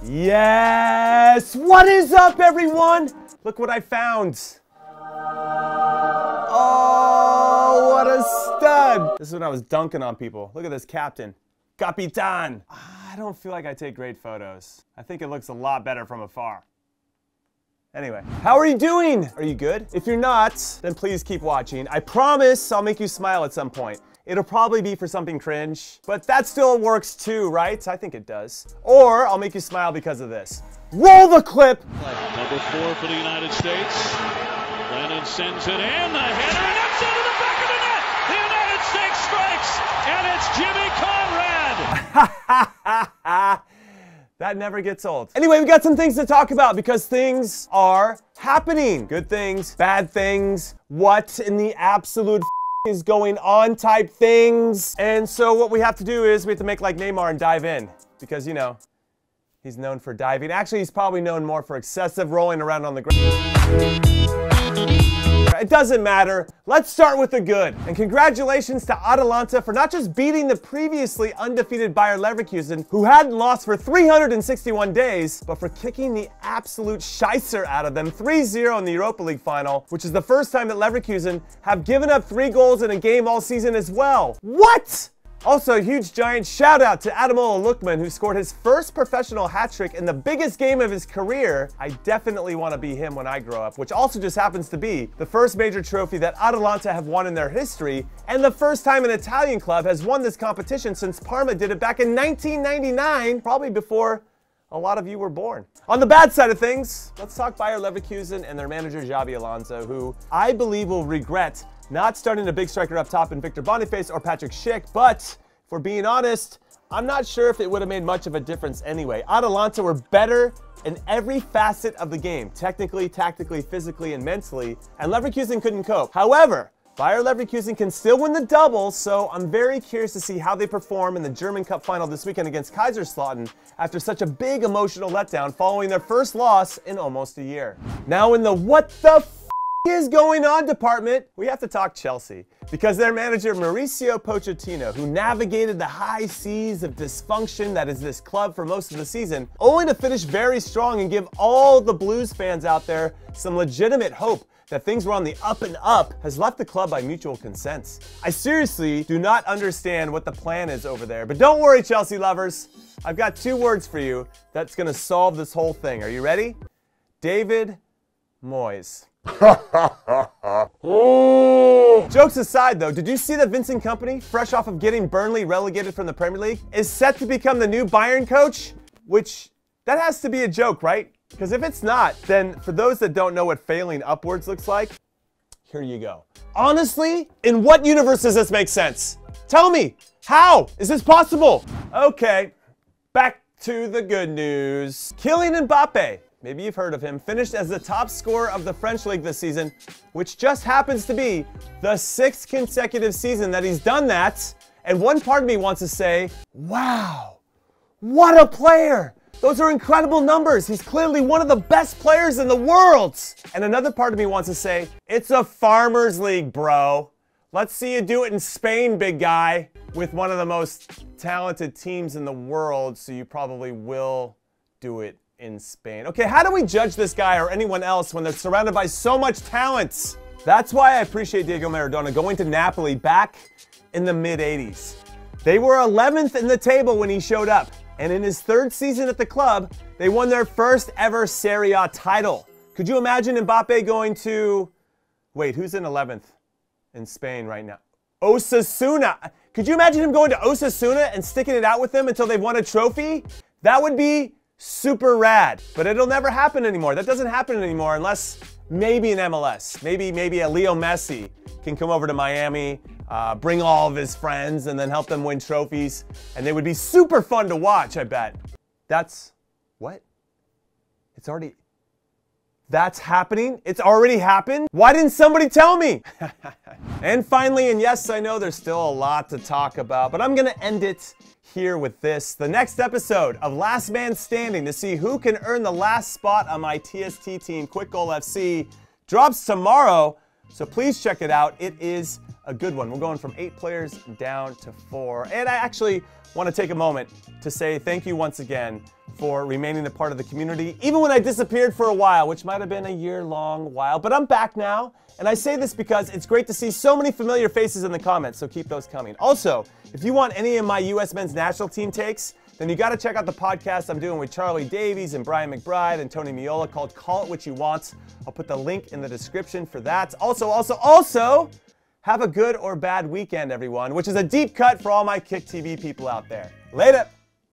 Yes! What is up, everyone? Look what I found. Oh, what a stud. This is when I was dunking on people. Look at this captain. Capitan. I don't feel like I take great photos. I think it looks a lot better from afar. Anyway, how are you doing? Are you good? If you're not, then please keep watching. I promise I'll make you smile at some point. It'll probably be for something cringe, but that still works too, right? I think it does. Or I'll make you smile because of this. Roll the clip! Number 4 for the United States. Lennon sends it in, the header, and it's into the back of the net! The United States strikes, and it's Jimmy Conrad! That never gets old. Anyway, we got some things to talk about because things are happening. Good things, bad things, what in the absolute is going on type things. And so what we have to do is we have to make like Neymar and dive in because, you know, he's known for diving. Actually, he's probably known more for excessive rolling around on the ground. It doesn't matter. Let's start with the good. And congratulations to Atalanta for not just beating the previously undefeated Bayer Leverkusen, who hadn't lost for 361 days, but for kicking the absolute scheisser out of them 3-0 in the Europa League final, which is the first time that Leverkusen have given up 3 goals in a game all season as well. What? Also, a huge giant shout out to Ademola Lookman, who scored his first professional hat trick in the biggest game of his career. I definitely want to be him when I grow up, which also just happens to be the first major trophy that Atalanta have won in their history, and the first time an Italian club has won this competition since Parma did it back in 1999, probably before a lot of you were born. On the bad side of things, let's talk Bayer Leverkusen and their manager Xabi Alonso, who I believe will regret not starting a big striker up top in Victor Boniface or Patrick Schick, but if we're being honest, I'm not sure if it would have made much of a difference anyway. Atalanta were better in every facet of the game, technically, tactically, physically, and mentally, and Leverkusen couldn't cope. However, Bayer Leverkusen can still win the double, so I'm very curious to see how they perform in the German Cup final this weekend against Kaiserslautern after such a big emotional letdown following their first loss in almost a year. Now in the what the is going on department, we have to talk Chelsea because their manager Mauricio Pochettino, who navigated the high seas of dysfunction that is this club for most of the season, only to finish very strong and give all the Blues fans out there some legitimate hope that things were on the up and up, has left the club by mutual consent. I seriously do not understand what the plan is over there, but don't worry, Chelsea lovers. I've got 2 words for you that's gonna solve this whole thing. Are you ready? David Moyes. Jokes aside though, did you see that Vincent Kompany, fresh off of getting Burnley relegated from the Premier League, is set to become the new Bayern coach? Which, that has to be a joke, right? Because if it's not, then for those that don't know what failing upwards looks like, here you go. Honestly, in what universe does this make sense? Tell me, how is this possible? Okay, back to the good news. Kylian Mbappe, maybe you've heard of him, finished as the top scorer of the French league this season, which just happens to be the 6th consecutive season that he's done that. And one part of me wants to say, wow, what a player. Those are incredible numbers. He's clearly one of the best players in the world. And another part of me wants to say, it's a farmers league, bro. Let's see you do it in Spain, big guy, with one of the most talented teams in the world, so you probably will do it in Spain. Okay, how do we judge this guy or anyone else when they're surrounded by so much talent? That's why I appreciate Diego Maradona going to Napoli back in the mid-80s. They were 11th in the table when he showed up, and in his 3rd season at the club, they won their first ever Serie A title. Could you imagine Mbappe going to, wait, who's in 11th in Spain right now? Osasuna. Could you imagine him going to Osasuna and sticking it out with them until they've won a trophy? That would be super rad, but it'll never happen anymore. That doesn't happen anymore unless maybe in MLS. Maybe a Leo Messi can come over to Miami, bring all of his friends, and then help them win trophies, and they would be super fun to watch, I bet. That's, what? It's already, that's happening? It's already happened? Why didn't somebody tell me? And finally, and yes, I know there's still a lot to talk about, but I'm gonna end it here with this. The next episode of Last Man Standing to see who can earn the last spot on my TST team, Quick Goal FC, drops tomorrow. So please check it out. It is a good one. We're going from 8 players down to 4. And I actually want to take a moment to say thank you once again for remaining a part of the community, even when I disappeared for a while, which might have been a year-long while, but I'm back now. And I say this because it's great to see so many familiar faces in the comments, so keep those coming. Also, if you want any of my U.S. men's national team takes, then you got to check out the podcast I'm doing with Charlie Davies and Brian McBride and Tony Miola called Call It What You Want. I'll put the link in the description for that. Also, have a good or bad weekend, everyone, which is a deep cut for all my Kick TV people out there. Later.